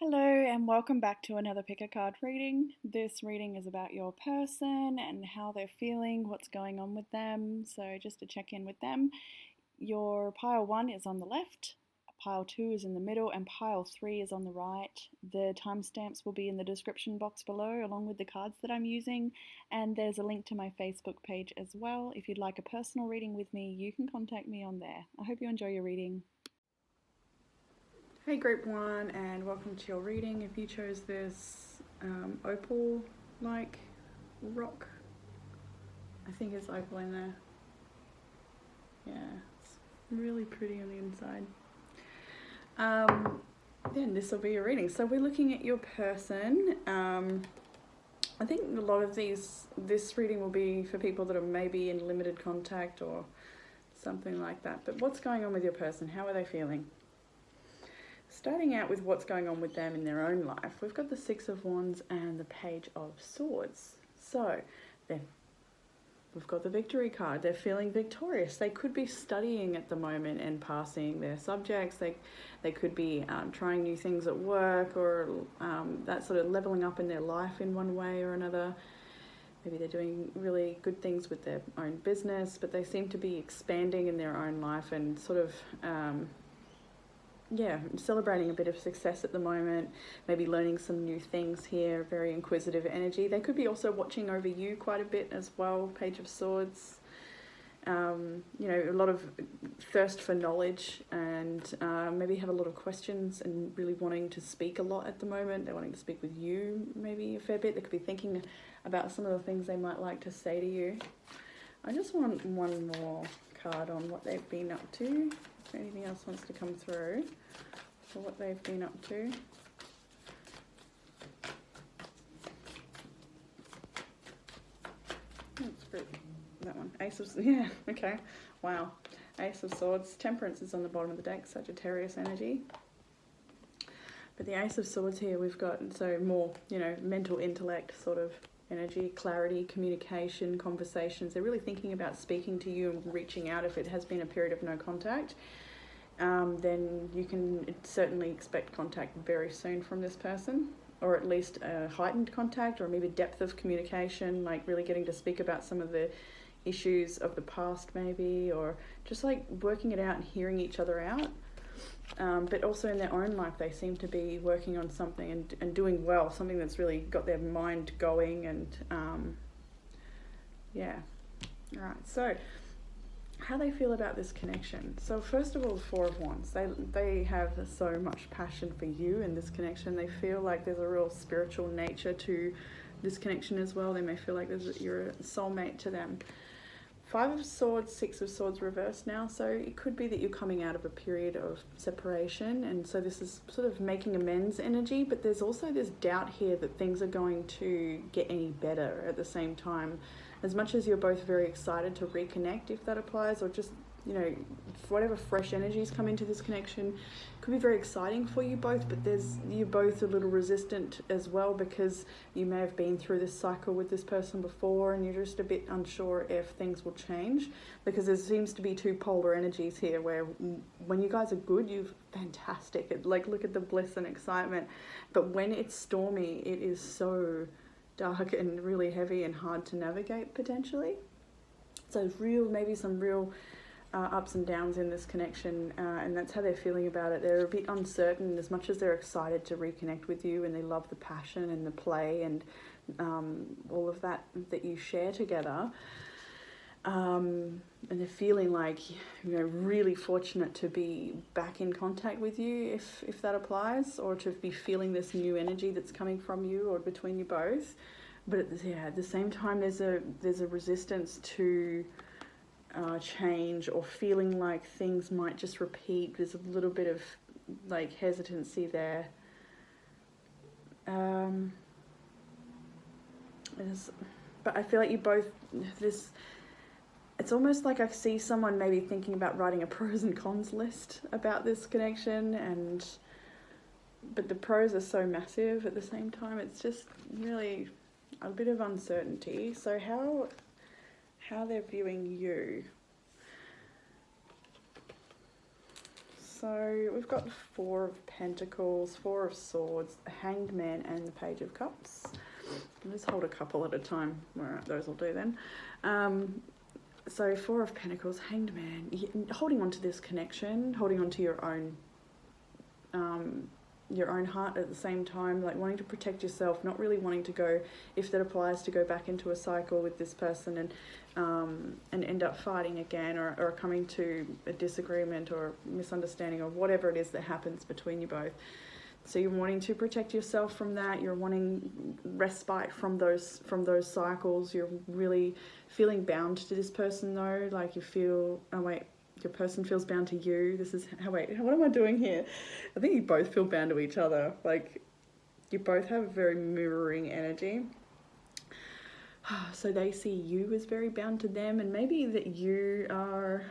Hello and welcome back to another pick a card reading. This reading is about your person and how they're feeling, what's going on with them. So just to check in with them, your pile 1 is on the left, pile 2 is in the middle, and pile 3 is on the right. The timestamps will be in the description box below along with the cards that I'm using, and there's a link to my Facebook page as well. If you'd like a personal reading with me, you can contact me on there. I hope you enjoy your reading. Hey Group 1, and welcome to your reading. If you chose this opal-like rock, I think it's opal in there. Yeah, it's really pretty on the inside. Then this will be your reading. So we're looking at your person. I think a lot of this reading will be for people that are maybe in limited contact or something like that. But what's going on with your person? How are they feeling? Starting out with what's going on with them in their own life, we've got the Six of Wands and the Page of Swords. So then we've got the Victory card. They're feeling victorious. They could be studying at the moment and passing their subjects. They could be trying new things at work, or that sort of leveling up in their life in one way or another. Maybe they're doing really good things with their own business, but they seem to be expanding in their own life and sort of celebrating a bit of success at the moment, maybe learning some new things here, very inquisitive energy. They could be also watching over you quite a bit as well, Page of Swords. A lot of thirst for knowledge, and maybe have a lot of questions and really wanting to speak a lot at the moment. They're wanting to speak with you maybe a fair bit. They could be thinking about some of the things they might like to say to you. I just want one more card on what they've been up to. If anything else wants to come through for what they've been up to. That's great. That one. Ace of... Yeah, okay. Wow. Ace of Swords. Temperance is on the bottom of the deck. Sagittarius energy. But the Ace of Swords here, we've got, so more, mental intellect sort of energy, clarity, communication, conversations. They're really thinking about speaking to you and reaching out if it has been a period of no contact. Then you can certainly expect contact very soon from this person, or at least a heightened contact, or maybe depth of communication, like really getting to speak about some of the issues of the past maybe, or just like working it out and hearing each other out. But also in their own life, they seem to be working on something and doing well, something that's really got their mind going. And all right, so how they feel about this connection. So first of all, Four of Wands. They have so much passion for you in this connection. They feel like there's a real spiritual nature to this connection as well. They may feel like you're a soulmate to them. Five of Swords, Six of Swords reversed now, so it could be that you're coming out of a period of separation, and so this is sort of making amends energy, but there's also this doubt here that things are going to get any better at the same time. As much as you're both very excited to reconnect, if that applies, or just, whatever fresh energies come into this connection, could be very exciting for you both, but you're both a little resistant as well, because you may have been through this cycle with this person before and you're just a bit unsure if things will change, because there seems to be two polar energies here, where when you guys are good, you're fantastic. Look at the bliss and excitement, but when it's stormy, it is so dark and really heavy and hard to navigate potentially. So maybe some real ups and downs in this connection, and that's how they're feeling about it. They're a bit uncertain, as much as they're excited to reconnect with you, and they love the passion and the play and all of that you share together. And they're feeling like, really fortunate to be back in contact with you, if that applies, or to be feeling this new energy that's coming from you or between you both. But at the same time, there's a resistance to change, or feeling like things might just repeat. There's a little bit of hesitancy there. But I feel like you both, it's almost like I see someone maybe thinking about writing a pros and cons list about this connection, but the pros are so massive at the same time. It's just really a bit of uncertainty. So how they're viewing you. So we've got 4 of Pentacles, 4 of Swords, the Hanged Man, and the Page of Cups. I'll just hold a couple at a time. Alright, those will do then. So 4 of Pentacles, Hanged Man, holding on to this connection, holding on to your own heart at the same time, like wanting to protect yourself, not really wanting to go, if that applies, to go back into a cycle with this person and end up fighting again, or coming to a disagreement or misunderstanding or whatever it is that happens between you both. So you're wanting to protect yourself from that. You're wanting respite from those cycles. You're really feeling bound to this person though. Like you feel, your person feels bound to you. This is, what am I doing here? I think you both feel bound to each other. Like you both have very mirroring energy. So they see you as very bound to them, and maybe that you are,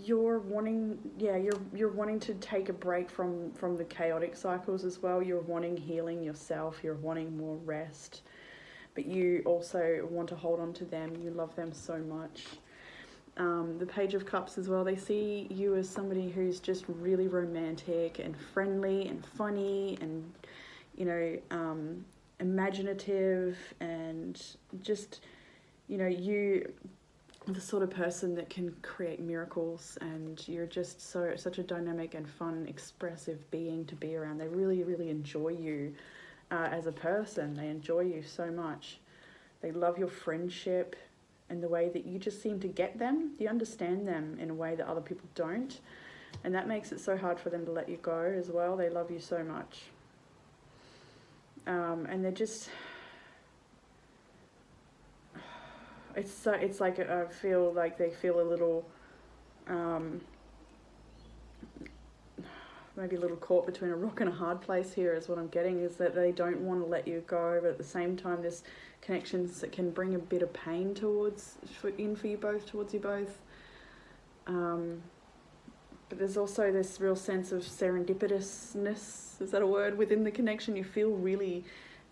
you're wanting to take a break from the chaotic cycles as well. You're wanting healing yourself. You're wanting more rest. But you also want to hold on to them. You love them so much. The Page of Cups as well, they see you as somebody who's just really romantic and friendly and funny and, imaginative, and just, you the sort of person that can create miracles, and you're just such a dynamic and fun, expressive being to be around. They really, really enjoy you. As a person, they enjoy you so much. They love your friendship and the way that you just seem to get them. You understand them in a way that other people don't, and that makes it so hard for them to let you go as well. They love you so much, and they're just, it's like I feel like they feel a little maybe a little caught between a rock and a hard place here, is what I'm getting, is that they don't want to let you go, but at the same time this connections that can bring a bit of pain for you both. But there's also this real sense of serendipitousness, is that a word, within the connection. You feel really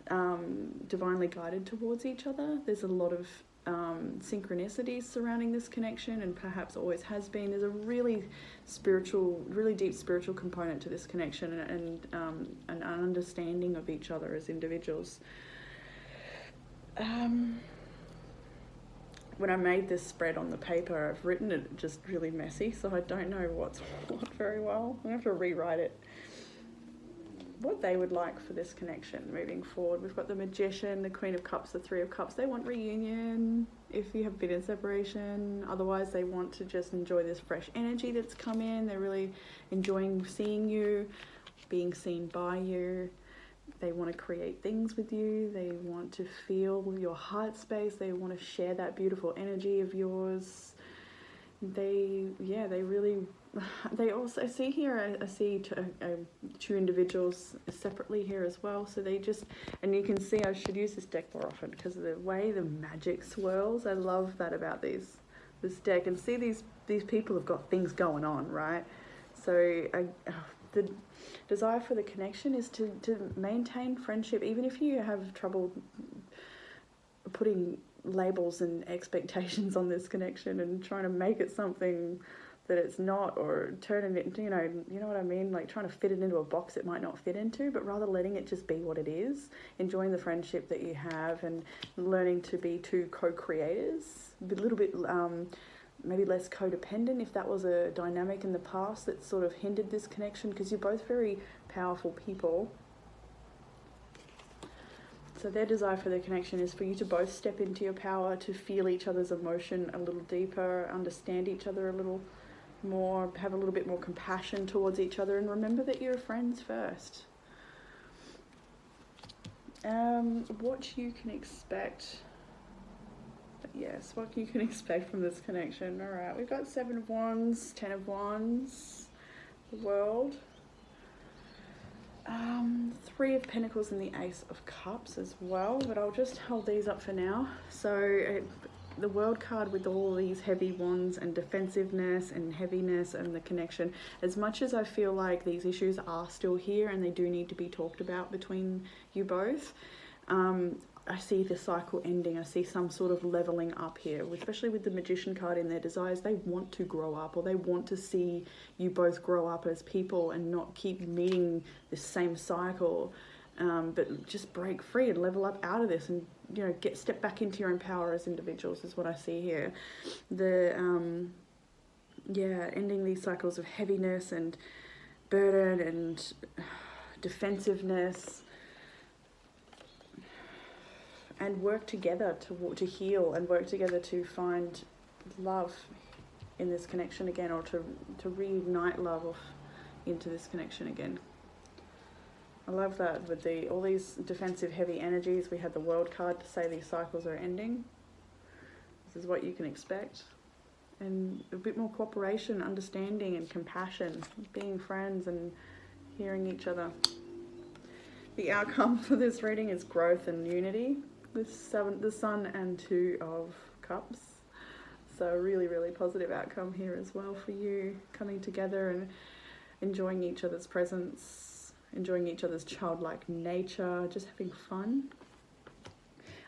divinely guided towards each other. There's a lot of synchronicities surrounding this connection, and perhaps always has been. There's a really deep spiritual component to this connection, and an understanding of each other as individuals. When I made this spread on the paper, I've written it just really messy, so I don't know what's what very well. I'm going to have to rewrite it. What they would like for this connection moving forward. We've got the Magician, the Queen of Cups, the Three of Cups. They want reunion if you have been in separation. Otherwise, they want to just enjoy this fresh energy that's come in. They're really enjoying seeing you, being seen by you. They want to create things with you. They want to feel your heart space. They want to share that beautiful energy of yours. They also see here, I see two individuals separately here as well. So they just, and you can see I should use this deck more often because of the way the magic swirls. I love that about this deck. And see these people have got things going on, right? So the desire for the connection is to maintain friendship, even if you have trouble putting labels and expectations on this connection and trying to make it something that it's not, or turn it into, you know what I mean, like trying to fit it into a box it might not fit into, but rather letting it just be what it is, enjoying the friendship that you have, and learning to be two co-creators, a little bit maybe less codependent if that was a dynamic in the past that sort of hindered this connection, because you're both very powerful people. So their desire for the connection is for you to both step into your power, to feel each other's emotion a little deeper, understand each other a little more, have a little bit more compassion towards each other, and remember that you're friends first. What you can expect. Yes, what you can expect from this connection. All right, we've got 7 of Wands, 10 of Wands, the World. 3 of Pentacles and the Ace of Cups as well, but I'll just hold these up for now. So the World card with all these heavy wands and defensiveness and heaviness and the connection, as much as I feel like these issues are still here and they do need to be talked about between you both, I see the cycle ending. I see some sort of leveling up here, especially with the Magician card in their desires. They want to grow up, or they want to see you both grow up as people and not keep meeting this same cycle, but just break free and level up out of this, and step back into your own power as individuals is what I see here. Ending these cycles of heaviness and burden and defensiveness, and work together to heal, and work together to find love in this connection again, or to reignite love into this connection again. I love that with all these defensive heavy energies. We had the World card to say these cycles are ending. This is what you can expect. And a bit more cooperation, understanding and compassion, being friends and hearing each other. The outcome for this reading is growth and unity with the Sun and 2 of Cups. So really, really positive outcome here as well for you, coming together and enjoying each other's presence, enjoying each other's childlike nature, just having fun.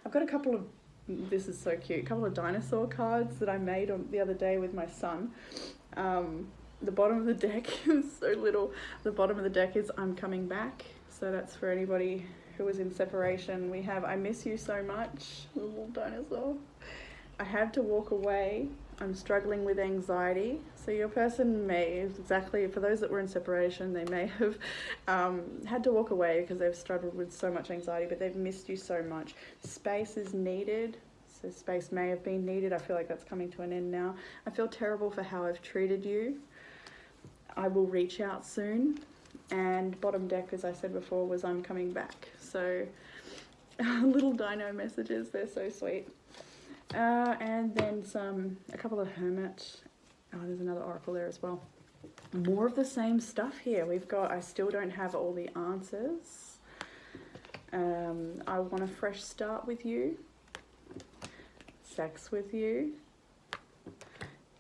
I've got a couple of, this is so cute, a couple of dinosaur cards that I made the other day with my son. The bottom of the deck is so little. The bottom of the deck is I'm coming back. So that's for anybody who was in separation. We have I miss you so much, little dinosaur. I had to walk away. I'm struggling with anxiety. So your person may, exactly, for those that were in separation, they may have had to walk away because they've struggled with so much anxiety, but they've missed you so much. Space is needed. So space may have been needed. I feel like that's coming to an end now. I feel terrible for how I've treated you. I will reach out soon. And bottom deck, as I said before, was I'm coming back. So little dino messages, they're so sweet. And then a couple of Hermit. Oh, there's another oracle there as well. More of the same stuff here. We've got I still don't have all the answers. I want a fresh start with you. Sex with you.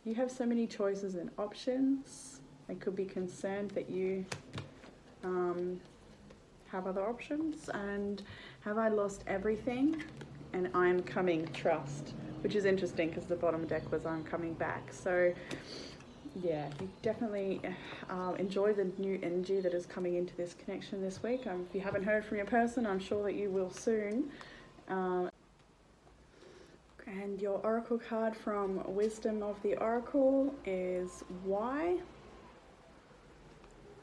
You have so many choices and options. I could be concerned that you have other options. And have I lost everything? And I'm coming, trust, which is interesting because the bottom deck was I'm coming back. So yeah, you definitely enjoy the new energy that is coming into this connection this week. If you haven't heard from your person, I'm sure that you will soon. And your oracle card from Wisdom of the Oracle is Why?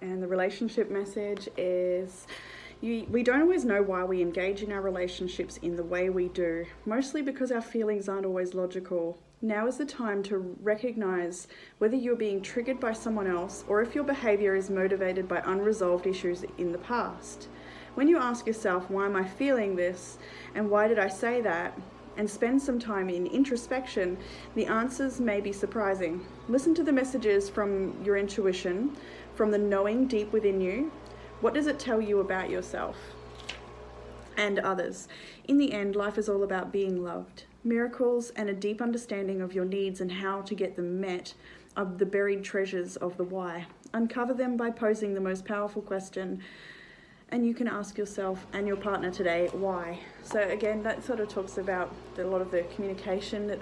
And the relationship message is, we don't always know why we engage in our relationships in the way we do, mostly because our feelings aren't always logical. Now is the time to recognize whether you're being triggered by someone else or if your behavior is motivated by unresolved issues in the past. When you ask yourself, why am I feeling this? And why did I say that? And spend some time in introspection, the answers may be surprising. Listen to the messages from your intuition, from the knowing deep within you. What does it tell you about yourself and others? In the end, life is all about being loved. Miracles and a deep understanding of your needs and how to get them met are the buried treasures of the why. Uncover them by posing the most powerful question, and you can ask yourself and your partner today, why? So again, that sort of talks about a lot of the communication that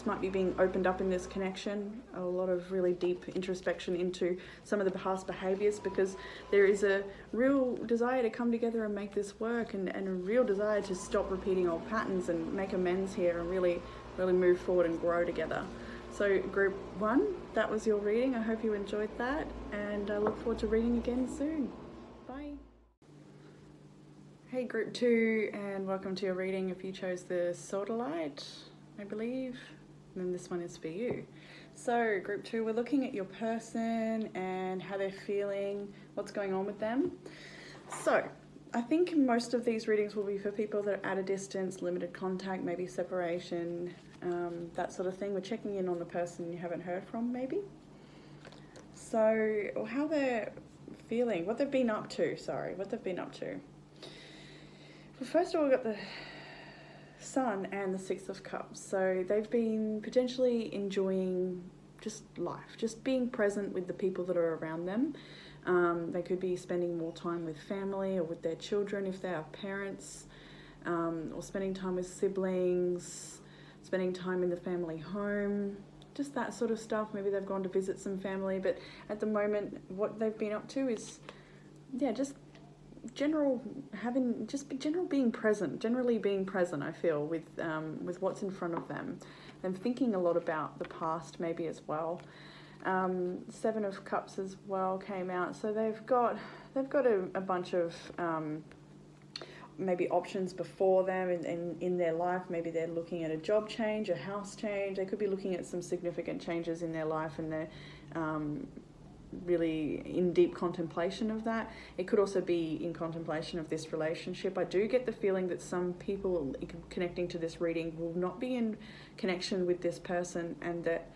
might be being opened up in this connection, a lot of really deep introspection into some of the past behaviours, because there is a real desire to come together and make this work, and a real desire to stop repeating old patterns and make amends here and really, really move forward and grow together. So group 1, that was your reading. I hope you enjoyed that, and I look forward to reading again soon. Bye. Hey group 2, and welcome to your reading if you chose the Sodalite, I believe. And then this one is for you. So group 2, we're looking at your person and how they're feeling, what's going on with them. So I think most of these readings will be for people that are at a distance, limited contact, maybe separation, that sort of thing. We're checking in on the person you haven't heard from, maybe. So how they're feeling, what they've been up to, Well, first of all, we've got the Sun and the 6 of Cups. So they've been potentially enjoying just life, just being present with the people that are around them. They could be spending more time with family or with their children if they are parents. or spending time with siblings, spending time in the family home, just that sort of stuff. Maybe they've gone to visit some family, but at the moment what they've been up to is, just generally being present, I feel, with what's in front of them, and thinking a lot about the past maybe as well. Seven of Cups as well came out, so they've got a bunch of maybe options before them in their life. Maybe they're looking at a job change, a house change. They could be looking at some significant changes in their life, and they're really in deep contemplation of that. It could also be in contemplation of this relationship. I do get the feeling that some people connecting to this reading will not be in connection with this person, and that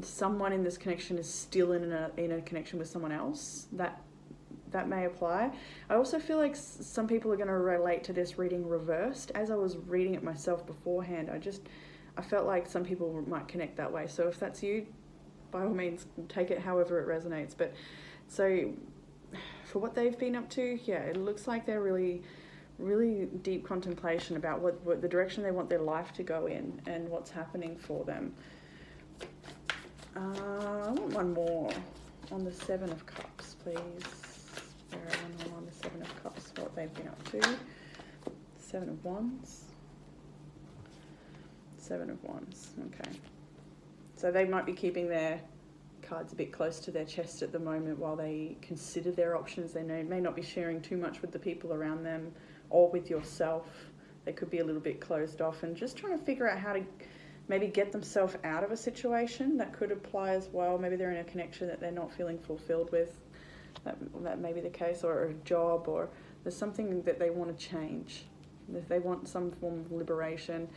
someone in this connection is still in a connection with someone else. That may apply. I also feel like some people are going to relate to this reading reversed. As I was reading it myself beforehand, I felt like some people might connect that way. So if that's you, by all means, take it however it resonates. But so for what they've been up to, it looks like they're really, really deep contemplation about what the direction they want their life to go in and what's happening for them. I want one more on the Seven of Cups, please. One more on the Seven of Cups, what they've been up to. Seven of Wands. Seven of Wands, okay. So they might be keeping their cards a bit close to their chest at the moment while they consider their options. They may not be sharing too much with the people around them or with yourself. They could be a little bit closed off and just trying to figure out how to maybe get themselves out of a situation. That could apply as well. Maybe they're in a connection that they're not feeling fulfilled with. That may be the case, or a job, or there's something that they want to change. They want some form of liberation.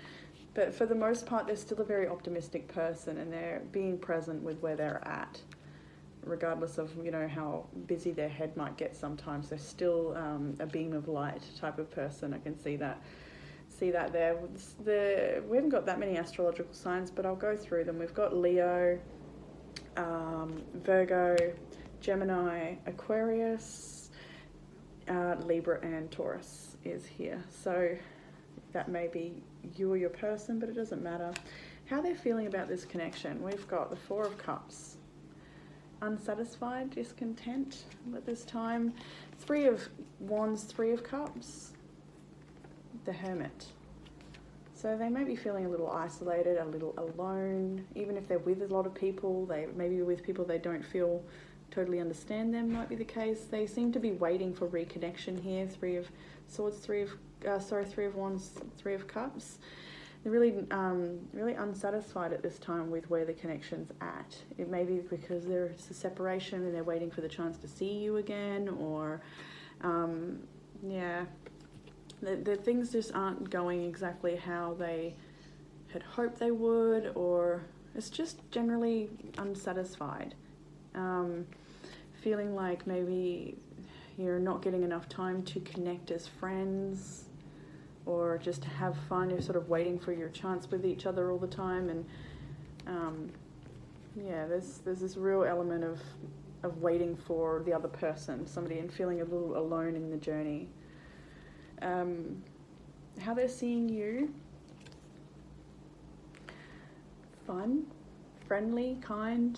But for the most part, they're still a very optimistic person, and they're being present with where they're at, regardless of, how busy their head might get sometimes. They're still a beam of light type of person. I can see that there. We haven't got that many astrological signs, but I'll go through them. We've got Leo, Virgo, Gemini, Aquarius, Libra, and Taurus is here. So that may be you or your person, but it doesn't matter. How they're feeling about this connection. We've got the Four of Cups. Unsatisfied, discontent at this time. Three of Wands, Three of Cups. The Hermit. So they may be feeling a little isolated, a little alone. Even if they're with a lot of people, they maybe with people they don't feel totally understand them, might be the case. They seem to be waiting for reconnection here. Three of Swords, Three of Wands, Three of Cups. They're really unsatisfied at this time with where the connection's at. It may be because there's a separation and they're waiting for the chance to see you again, or the things just aren't going exactly how they had hoped they would, or it's just generally unsatisfied. Feeling like maybe you're not getting enough time to connect as friends, or just to have fun. You're sort of waiting for your chance with each other all the time, and there's this real element of waiting for the other person, somebody, and feeling a little alone in the journey. How they're seeing you: fun, friendly, kind,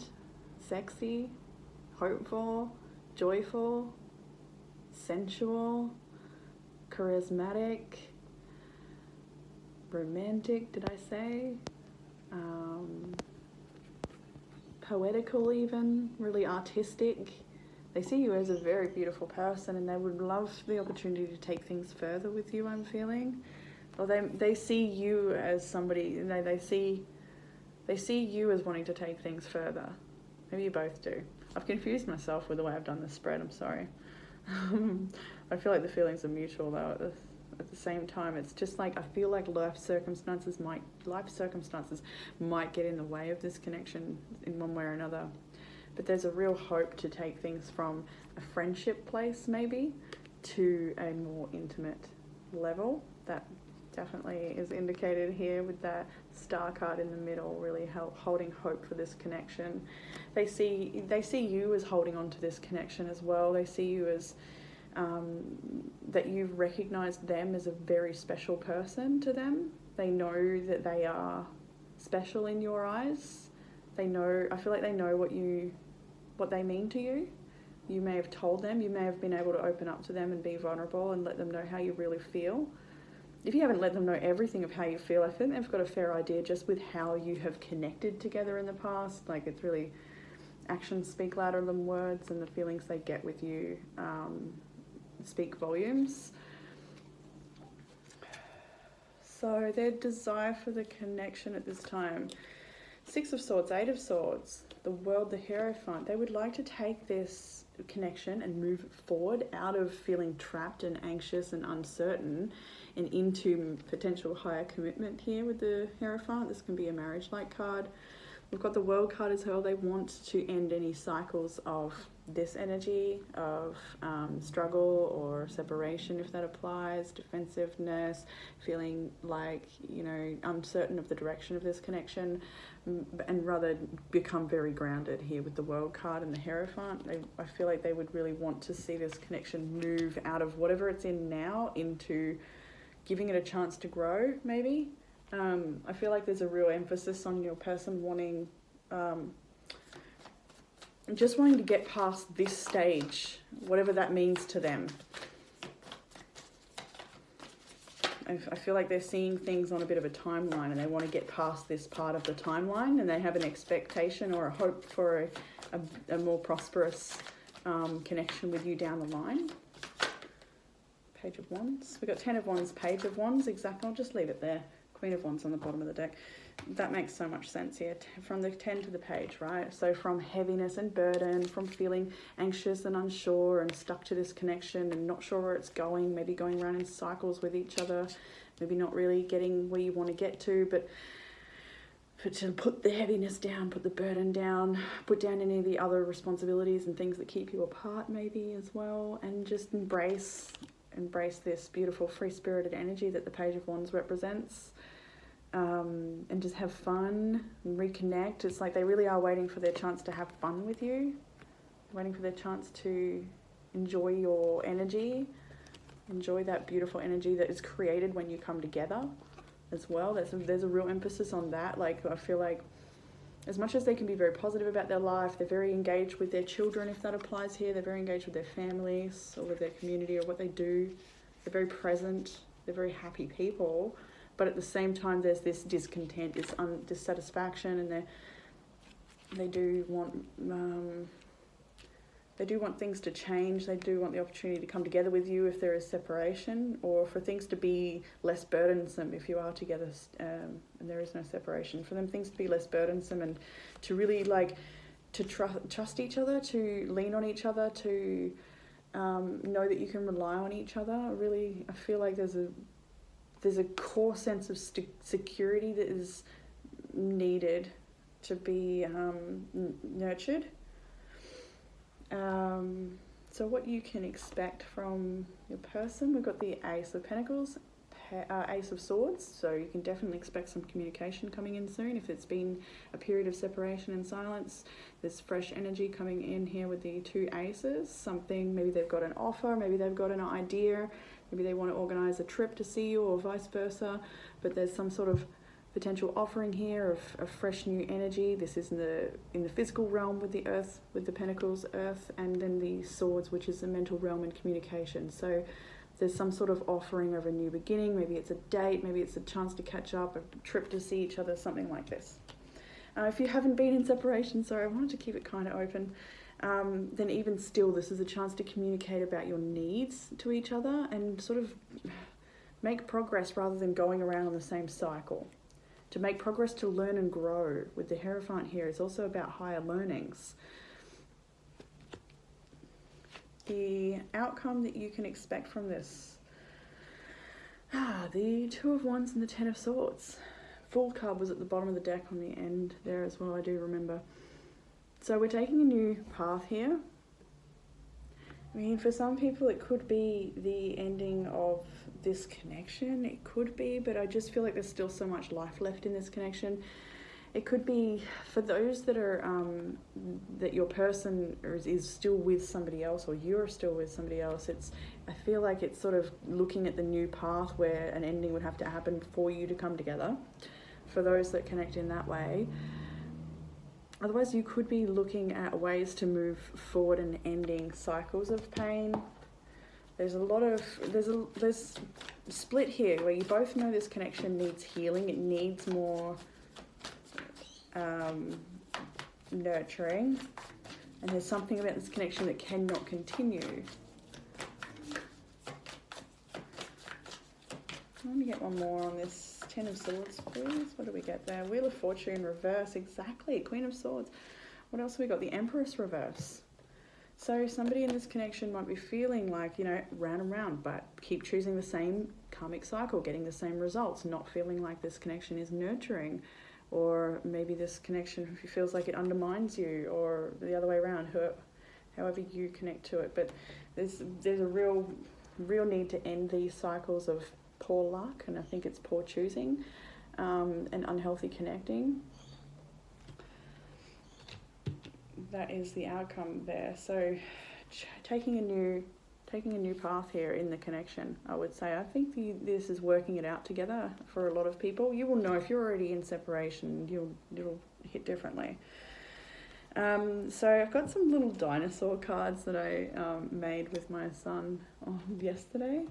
sexy, hopeful, joyful, sensual, charismatic, romantic, did I say? Poetical even, really artistic. They see you as a very beautiful person, and they would love the opportunity to take things further with you, I'm feeling. Or they see you as somebody, they see you as wanting to take things further. Maybe you both do. I've confused myself with the way I've done this spread, I'm sorry. I feel like the feelings are mutual though. At the same time, it's just like I feel like life circumstances might get in the way of this connection in one way or another. But there's a real hope to take things from a friendship place maybe to a more intimate level. That definitely is indicated here with that star card in the middle, really holding hope for this connection. They see you as holding on to this connection as well. They see you as that you've recognized them as a very special person to them. They know that they are special in your eyes. I feel like they know what they mean to you. You may have told them, you may have been able to open up to them and be vulnerable and let them know how you really feel. If you haven't let them know everything of how you feel, I think they've got a fair idea just with how you have connected together in the past. Like, it's really, actions speak louder than words, and the feelings they get with you speak volumes. So their desire for the connection at this time. 6 of Swords, 8 of Swords, the World, the Hierophant. They would like to take this connection and move forward out of feeling trapped and anxious and uncertain and into potential higher commitment here with the Hierophant. This can be a marriage-like card. We've got the World card as well. They want to end any cycles of this energy of struggle or separation, if that applies, defensiveness, feeling like, uncertain of the direction of this connection, and rather become very grounded here with the World card and the Hierophant. I feel like they would really want to see this connection move out of whatever it's in now into giving it a chance to grow, maybe. I feel like there's a real emphasis on your person wanting, just wanting to get past this stage, whatever that means to them. I feel like they're seeing things on a bit of a timeline, and they want to get past this part of the timeline, and they have an expectation or a hope for a more prosperous connection with you down the line. Page of Wands. We've got 10 of Wands, Page of Wands, exactly. I'll just leave it there. Queen of Wands on the bottom of the deck. That makes so much sense here. From the 10 to the page, right? So from heaviness and burden, from feeling anxious and unsure and stuck to this connection and not sure where it's going, maybe going around in cycles with each other, maybe not really getting where you want to get to, but to put the heaviness down, put the burden down, put down any of the other responsibilities and things that keep you apart maybe as well, and just embrace this beautiful free-spirited energy that the Page of Wands represents, and just have fun and reconnect. It's like they really are waiting for their chance to have fun with you, waiting for their chance to enjoy your energy, enjoy that beautiful energy that is created when you come together as well. There's a real emphasis on that. Like, I feel like as much as they can be very positive about their life, they're very engaged with their children, if that applies here. They're very engaged with their families or with their community or what they do. They're very present. They're very happy people. But at the same time, there's this discontent, this dissatisfaction, and they do want things to change. They do want the opportunity to come together with you if there is separation, or for things to be less burdensome if you are together and there is no separation. For them, things to be less burdensome and to really to trust each other, to lean on each other, to know that you can rely on each other. Really, I feel like there's a core sense of security that is needed to be nurtured. So what you can expect from your person, we've got the Ace of Pentacles, Ace of Swords, so you can definitely expect some communication coming in soon. If it's been a period of separation and silence, there's fresh energy coming in here with the 2 aces. Something, maybe they've got an offer, maybe they've got an idea, maybe they want to organise a trip to see you or vice versa, but there's some sort of potential offering here of fresh new energy. This is in the physical realm with the Earth, with the Pentacles, Earth, and then the Swords, which is the mental realm and communication. So there's some sort of offering of a new beginning. Maybe it's a date, maybe it's a chance to catch up, a trip to see each other, something like this. If you haven't been in separation, sorry, I wanted to keep it kind of open, then even still, this is a chance to communicate about your needs to each other and sort of make progress rather than going around on the same cycle. To make progress, to learn and grow. With the Hierophant here, it's also about higher learnings. The outcome that you can expect from this. The 2 of Wands and the 10 of Swords. Fool card was at the bottom of the deck on the end there as well, I do remember. So we're taking a new path here. I mean, for some people it could be the ending of this connection. It could be, but I just feel like there's still so much life left in this connection. It could be for those that are that your person is still with somebody else, or you're still with somebody else. I feel like it's sort of looking at the new path where an ending would have to happen for you to come together. For those that connect in that way. Otherwise, you could be looking at ways to move forward and ending cycles of pain. There's there's split here where you both know this connection needs healing. It needs more nurturing, and there's something about this connection that cannot continue. Let me get one more on this. 10 of Swords, please. What do we get there? Wheel of Fortune reverse, exactly. Queen of Swords. What else have we got? The Empress reverse. So somebody in this connection might be feeling like, round and round, but keep choosing the same karmic cycle, getting the same results, not feeling like this connection is nurturing. Or maybe this connection feels like it undermines you, or the other way around, however you connect to it. But there's a real need to end these cycles of poor luck, and I think it's poor choosing, and unhealthy connecting. That is the outcome there. So taking a new path here in the connection, I would say. I think this is working it out together for a lot of people. You will know if you're already in separation, it'll hit differently. So I've got some little dinosaur cards that I made with my son yesterday.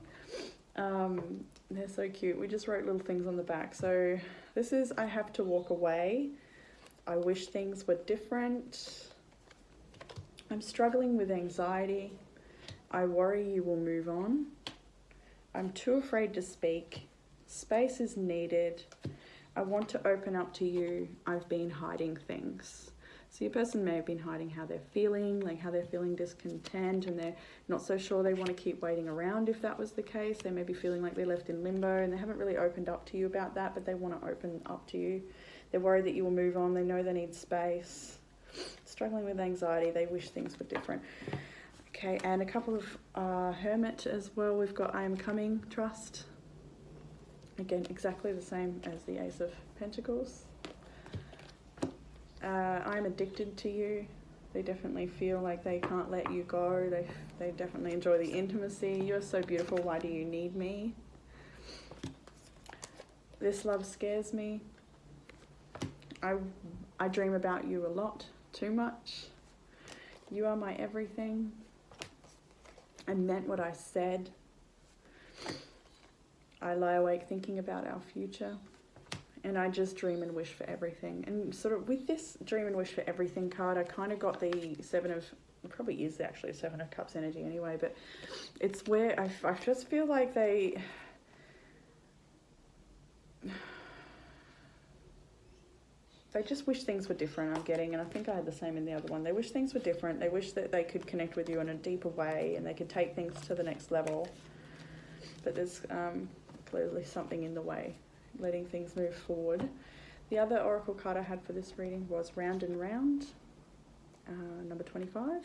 They're so cute. We just wrote little things on the back. So this is, I have to walk away. I wish things were different. I'm struggling with anxiety. I worry you will move on. I'm too afraid to speak. Space is needed. I want to open up to you. I've been hiding things. So your person may have been hiding how they're feeling, like how they're feeling discontent, and they're not so sure they want to keep waiting around if that was the case. They may be feeling like they're left in limbo and they haven't really opened up to you about that, but they want to open up to you. They're worried that you will move on. They know they need space. Struggling with anxiety. They wish things were different. Okay, and a couple of Hermit as well. We've got I am coming, trust. Again, exactly the same as the Ace of Pentacles. I'm addicted to you. They definitely feel like they can't let you go. They definitely enjoy the intimacy. You're so beautiful. Why do you need me? This love scares me. I dream about you a lot, too much. You are my everything. I meant what I said. I lie awake thinking about our future. And I just dream and wish for everything. And sort of with this dream and wish for everything card, I kind of got the it probably is actually a 7 of Cups energy anyway, but it's where I just feel like they just wish things were different, I'm getting, and I think I had the same in the other one. They wish things were different. They wish that they could connect with you in a deeper way and they could take things to the next level. But there's clearly something in the way, letting things move forward. The other oracle card I had for this reading was Round and Round, number 25.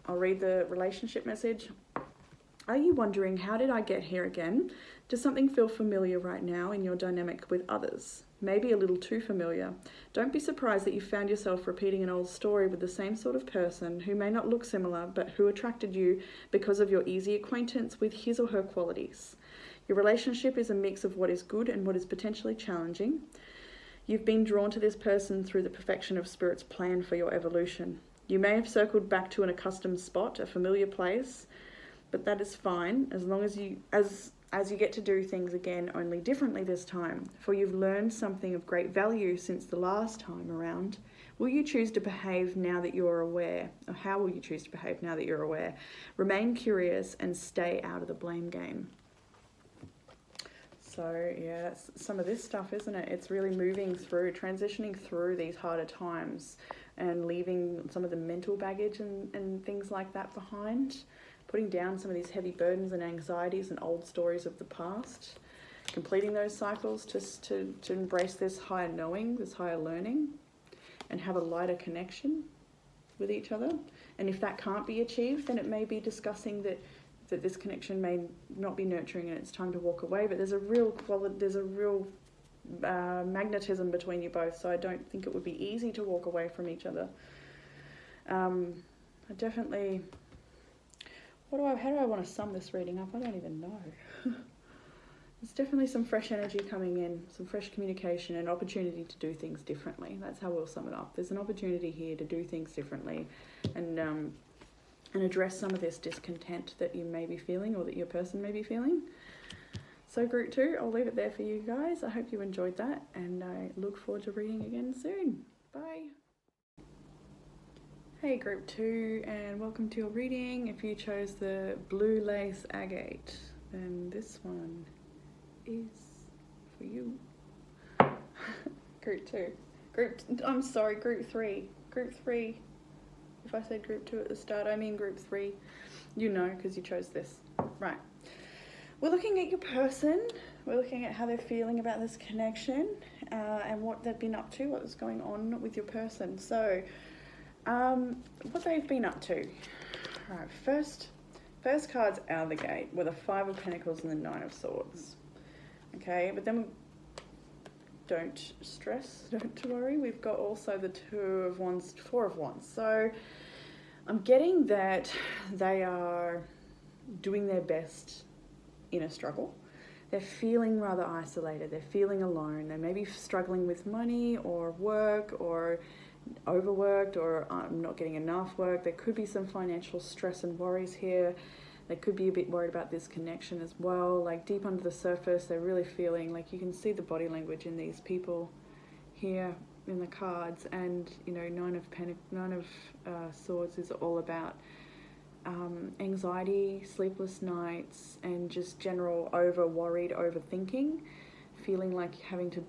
I'll read the relationship message. Are you wondering, how did I get here again? Does something feel familiar right now in your dynamic with others? Maybe a little too familiar. Don't be surprised that you found yourself repeating an old story with the same sort of person who may not look similar, but who attracted you because of your easy acquaintance with his or her qualities. Your relationship is a mix of what is good and what is potentially challenging. You've been drawn to this person through the perfection of Spirit's plan for your evolution. You may have circled back to an accustomed spot, a familiar place, but that is fine as long as you get to do things again, only differently this time, for you've learned something of great value since the last time around. Will you choose to behave now that you're aware? Or how will you choose to behave now that you're aware? Remain curious and stay out of the blame game. So yeah, that's some of this stuff, isn't it? It's really moving through, transitioning through these harder times and leaving some of the mental baggage and things like that behind. Putting down some of these heavy burdens and anxieties and old stories of the past. Completing those cycles to embrace this higher knowing, this higher learning, and have a lighter connection with each other. And if that can't be achieved, then it may be discussing that this connection may not be nurturing and it's time to walk away. But there's a real magnetism between you both, so I don't think it would be easy to walk away from each other. I definitely... how do I want to sum this reading up? I don't even know. There's definitely some fresh energy coming in, some fresh communication and opportunity to do things differently. That's how we'll sum it up. There's an opportunity here to do things differently and address some of this discontent that you may be feeling or that your person may be feeling. So group 2, I'll leave it there for you guys. I hope you enjoyed that, and I look forward to reading again soon. Bye. Hey group 2, and welcome to your reading. If you chose the blue lace agate, then this one is for you. Group 2. Group 3. Group 3. If I said group 2 at the start, I mean group 3. You know, because you chose this. Right. We're looking at your person. We're looking at how they're feeling about this connection, and what they've been up to, what's going on with your person. So, what they've been up to. Right, first card's out of the gate with the 5 of Pentacles and the 9 of Swords. Okay, but then don't stress, don't worry. We've got also the 2 of Wands, 4 of Wands. So I'm getting that they are doing their best in a struggle. They're feeling rather isolated. They're feeling alone. They may be struggling with money or work or overworked or not getting enough work. There could be some financial stress and worries here. They could be a bit worried about this connection as well. Like deep under the surface, they're really feeling like you can see the body language in these people here in the cards. And you know, 9 of Swords is all about anxiety, sleepless nights, and just general worried overthinking. Feeling like having to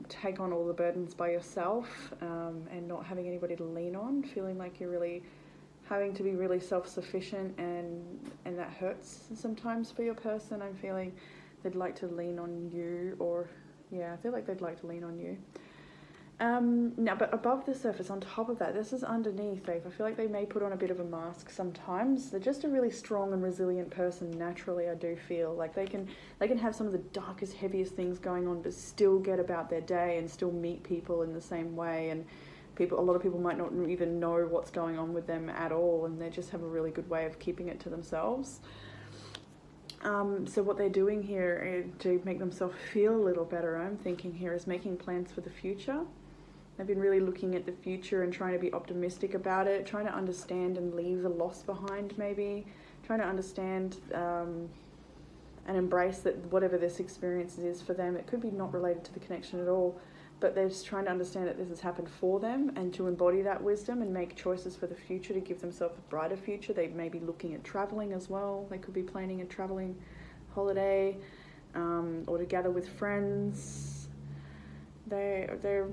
take on all the burdens by yourself, and not having anybody to lean on. Feeling like you're really having to be really self-sufficient, and that hurts sometimes for your person. I'm feeling they'd like to lean on you, I feel like they'd like to lean on you. Now, but above the surface, on top of that, this is underneath. I feel like they may put on a bit of a mask sometimes. They're just a really strong and resilient person naturally. I do feel like they can have some of the darkest, heaviest things going on, but still get about their day and still meet people in the same way. And a lot of people might not even know what's going on with them at all, and they just have a really good way of keeping it to themselves. So what they're doing here to make themselves feel a little better, I'm thinking here, is making plans for the future. They've been really looking at the future and trying to be optimistic about it, trying to understand and leave the loss behind maybe, trying to understand and embrace that whatever this experience is for them, it could be not related to the connection at all, but they're just trying to understand that this has happened for them and to embody that wisdom and make choices for the future to give themselves a brighter future. They may be looking at traveling as well. They could be planning a traveling holiday, or to gather with friends. They're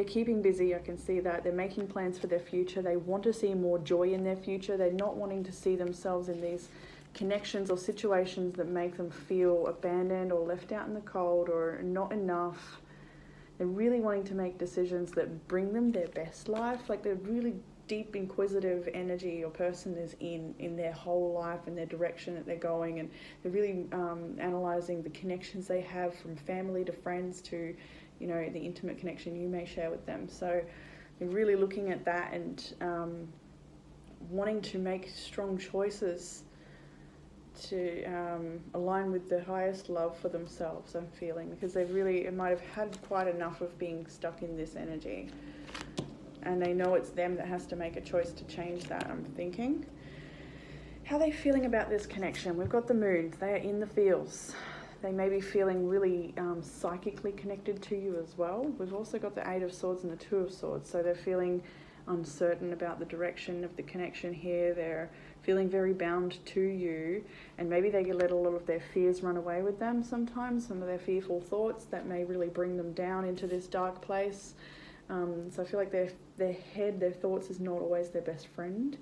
keeping busy. I can see that. They're making plans for their future. They want to see more joy in their future. They're not wanting to see themselves in these connections or situations that make them feel abandoned or left out in the cold or not enough. They're really wanting to make decisions that bring them their best life. Like, they're really deep, inquisitive energy or person is in their whole life and their direction that they're going, and they're really analysing the connections they have from family to friends to, you know, the intimate connection you may share with them. So they're really looking at that and wanting to make strong choices to align with the highest love for themselves, I'm feeling, because it might have had quite enough of being stuck in this energy. And they know it's them that has to make a choice to change that, I'm thinking. How are they feeling about this connection? We've got the moon. They are in the feels. They may be feeling really psychically connected to you as well. We've also got the 8 of Swords and the 2 of Swords. So they're feeling uncertain about the direction of the connection here. They're feeling very bound to you. And maybe they let a lot of their fears run away with them sometimes. Some of their fearful thoughts that may really bring them down into this dark place. So I feel like their thoughts is not always their best friend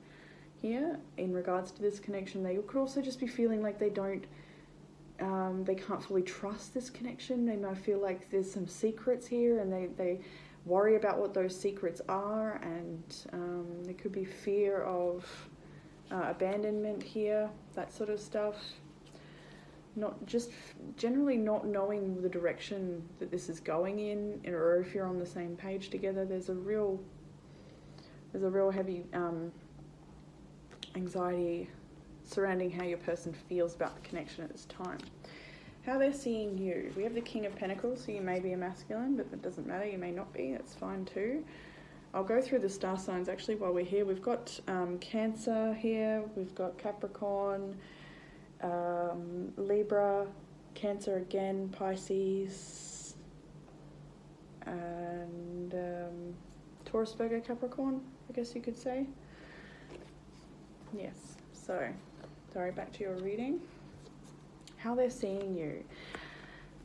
here in regards to this connection. They could also just be feeling like they can't fully trust this connection. They might feel like there's some secrets here, and they worry about what those secrets are, and there could be fear of abandonment here, that sort of stuff. not just generally not knowing the direction that this is going in, or if you're on the same page together. There's a real heavy anxiety surrounding how your person feels about the connection at this time. How they're seeing you. We have the King of Pentacles, so you may be a masculine, but that doesn't matter. You may not be. That's fine too. I'll go through the star signs actually while we're here. We've got Cancer here. We've got Capricorn, Libra, Cancer again, Pisces, and Taurus, Virgo, Capricorn, I guess you could say. Yes. So, sorry, back to your reading. How they're seeing you.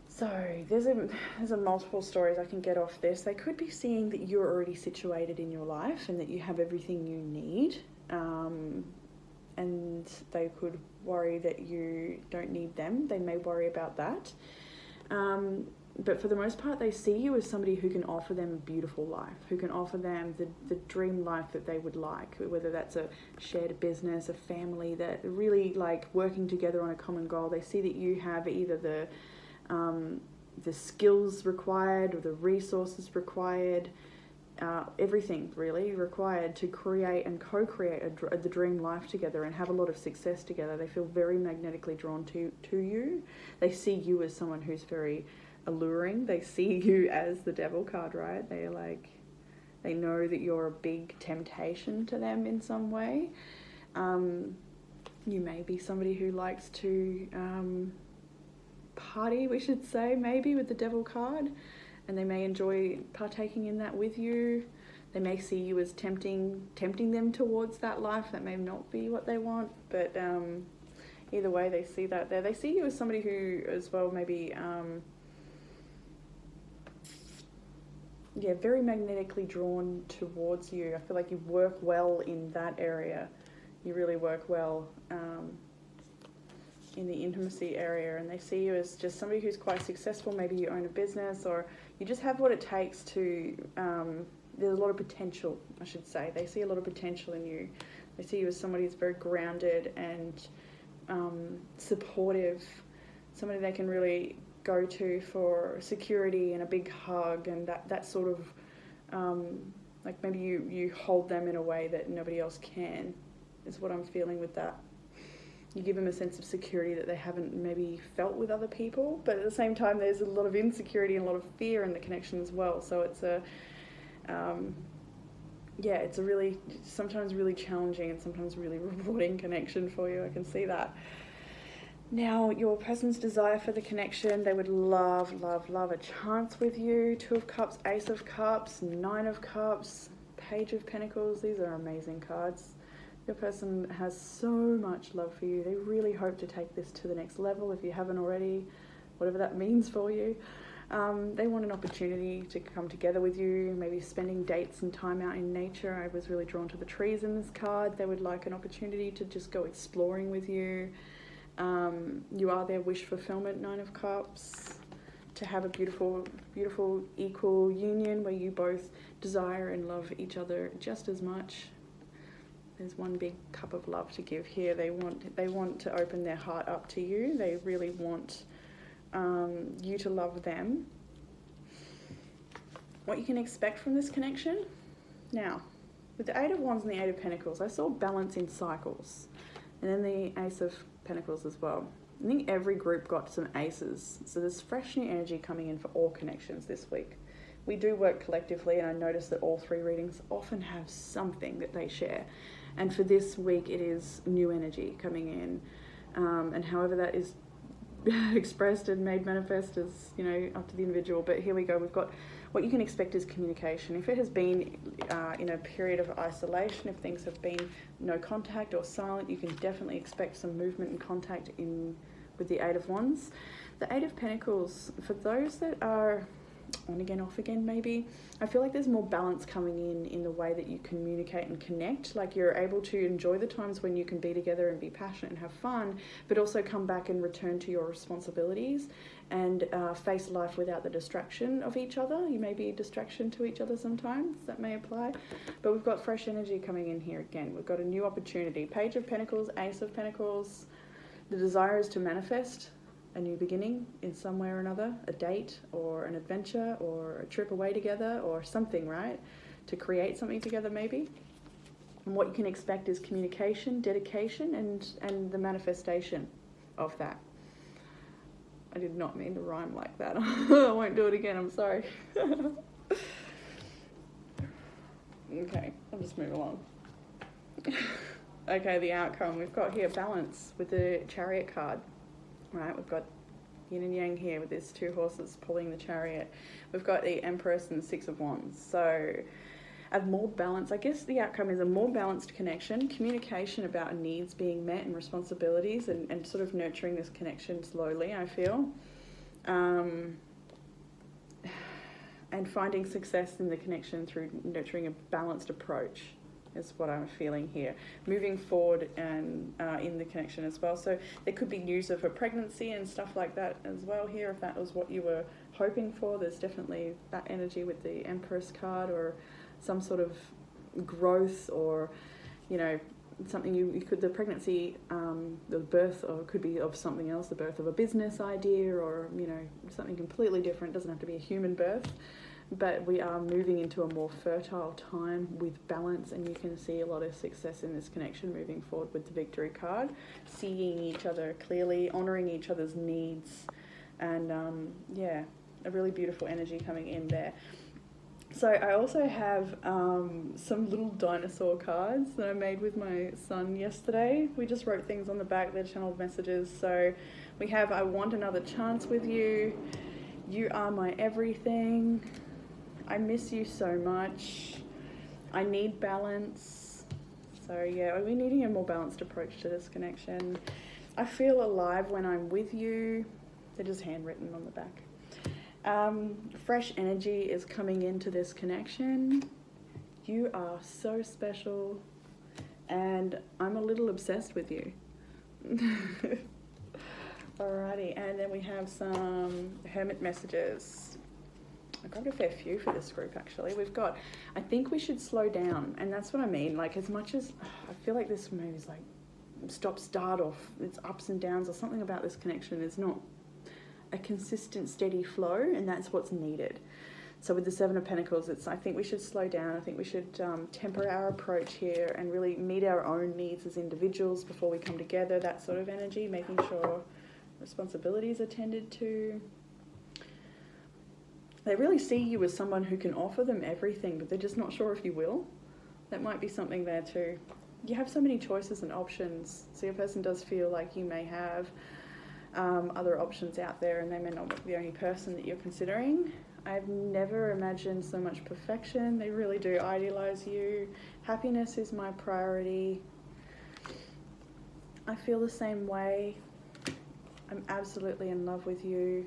So there's a multiple stories I can get off this. They could be seeing that you're already situated in your life and that you have everything you need, and they could worry that you don't need them. They may worry about that. But for the most part, they see you as somebody who can offer them a beautiful life, who can offer them the dream life that they would like, whether that's a shared business, a family that really like working together on a common goal. They see that you have either the skills required or the resources required, everything really required to create and co-create the dream life together and have a lot of success together. They feel very magnetically drawn to you. They see you as someone who's very alluring. They see you as the Devil card, right? They know that you're a big temptation to them in some way. You may be somebody who likes to party, we should say, maybe with the Devil card, and they may enjoy partaking in that with you. They may see you as tempting them towards that life. That may not be what they want, but either way, they see that there. They see you as somebody who, as well, maybe very magnetically drawn towards you. I feel like you work well in that area. You really work well in the intimacy area, and they see you as just somebody who's quite successful. Maybe you own a business, or you just have what it takes to, there's a lot of potential, I should say. They see a lot of potential in you. They see you as somebody who's very grounded and supportive, somebody they can really go to for security and a big hug, and that sort of, like maybe you hold them in a way that nobody else can, is what I'm feeling with that. You give them a sense of security that they haven't maybe felt with other people, but at the same time there's a lot of insecurity and a lot of fear in the connection as well. So it's it's a really, sometimes really challenging and sometimes really rewarding connection for you. I can see that. Now, your person's desire for the connection, they would love a chance with you. 2 of Cups, Ace of Cups, 9 of Cups, Page of Pentacles. These are amazing cards. Your person has so much love for you. They really hope to take this to the next level if you haven't already, whatever that means for you. They want an opportunity to come together with you, maybe spending dates and time out in nature. I was really drawn to the trees in this card. They would like an opportunity to just go exploring with you. You are their wish fulfillment, 9 of Cups, to have a beautiful, beautiful equal union where you both desire and love each other just as much. There's one big cup of love to give here. They want to open their heart up to you. They really want you to love them. What you can expect from this connection? Now, with the 8 of Wands and the 8 of Pentacles, I saw balance in cycles. And then the Ace of Pentacles as well. I think every group got some aces. So there's fresh new energy coming in for all connections this week. We do work collectively, and I noticed that all 3 readings often have something that they share. And for this week, it is new energy coming in. And however that is expressed and made manifest is, up to the individual. But here we go. We've got what you can expect is communication. If it has been in a period of isolation, if things have been no contact or silent, you can definitely expect some movement and contact with the 8 of Wands. The 8 of Pentacles, for those that are on again, off again maybe, I feel like there's more balance coming in the way that you communicate and connect. Like you're able to enjoy the times when you can be together and be passionate and have fun, but also come back and return to your responsibilities and face life without the distraction of each other. You may be a distraction to each other sometimes, that may apply, but we've got fresh energy coming in here again. We've got a new opportunity. Page of Pentacles, Ace of Pentacles. The desire is to manifest a new beginning in some way or another, a date or an adventure or a trip away together or something, right? To create something together maybe. And what you can expect is communication, dedication, and the manifestation of that. I did not mean to rhyme like that. I won't do it again, I'm sorry. Okay, I'll just move along. Okay, the outcome. We've got here balance with the Chariot card. Right, we've got yin and yang here with these two horses pulling the chariot. We've got the Empress and the Six of Wands. So a more balance, I guess the outcome is a more balanced connection, communication about needs being met and responsibilities, and sort of nurturing this connection slowly, I feel. And finding success in the connection through nurturing a balanced approach is what I'm feeling here. Moving forward and in the connection as well. So there could be news of a pregnancy and stuff like that as well here, if that was what you were hoping for. There's definitely that energy with the Empress card, or some sort of growth, or, you know, something you could, the pregnancy, the birth, or could be of something else, the birth of a business idea, or, you know, something completely different. It doesn't have to be a human birth, but we are moving into a more fertile time with balance, and you can see a lot of success in this connection moving forward with the Victory card, seeing each other clearly, honouring each other's needs, and yeah, a really beautiful energy coming in there. So I also have some little dinosaur cards that I made with my son yesterday. We just wrote things on the back, they're channeled messages. So we have, I want another chance with you. You are my everything. I miss you so much. I need balance. So yeah, we're needing a more balanced approach to this connection. I feel alive when I'm with you. They're just handwritten on the back. Fresh energy is coming into this connection. You are so special, and I'm a little obsessed with you. Alrighty, and then we have some Hermit messages. I grabbed a fair few for this group actually. We've got, I think we should slow down, and that's what I mean. Like, as much as I feel like this movie is like stop, start off, it's ups and downs, or something about this connection is not a consistent, steady flow, and that's what's needed. So with the Seven of Pentacles, I think we should slow down. I think we should temper our approach here and really meet our own needs as individuals before we come together, that sort of energy, making sure responsibilities are tended to. They really see you as someone who can offer them everything, but they're just not sure if you will. That might be something there too. You have so many choices and options, so your person does feel like you may have other options out there, and they may not be the only person that you're considering. I've never imagined so much perfection. They really do idealize you. Happiness is my priority. I feel the same way. I'm absolutely in love with you.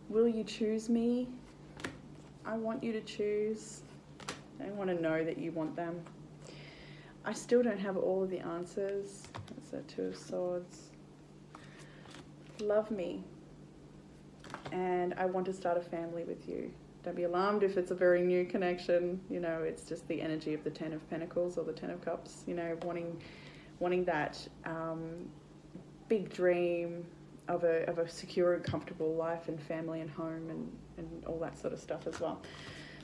Will you choose me? I want you to choose. I want to know that you want them. I still don't have all of the answers. That's that Two of Swords. Love me, and I want to start a family with you. Don't be alarmed if it's a very new connection. You know, it's just the energy of the Ten of Pentacles or the Ten of Cups. You know, wanting that big dream of a secure and comfortable life and family and home and all that sort of stuff as well.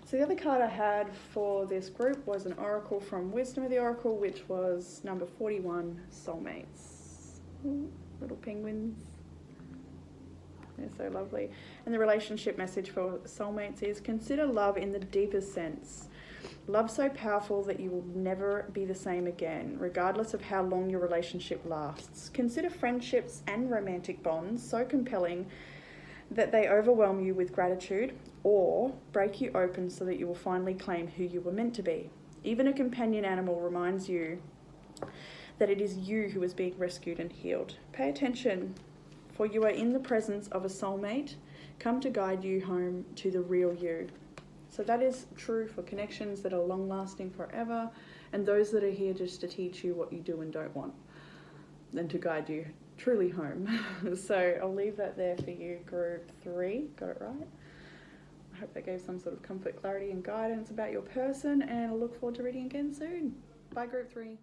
So the other card I had for this group was an oracle from Wisdom of the Oracle, which was number 41, Soulmates. Ooh, little penguins. They're so lovely. And the relationship message for soulmates is, consider love in the deepest sense. Love so powerful that you will never be the same again, regardless of how long your relationship lasts. Consider friendships and romantic bonds so compelling that they overwhelm you with gratitude or break you open so that you will finally claim who you were meant to be. Even a companion animal reminds you that it is you who is being rescued and healed. Pay attention, for you are in the presence of a soulmate, come to guide you home to the real you. So that is true for connections that are long-lasting forever, and those that are here just to teach you what you do and don't want, and to guide you truly home. So I'll leave that there for you, group 3. Got it right? I hope that gave some sort of comfort, clarity, and guidance about your person, and I look forward to reading again soon. Bye, group 3.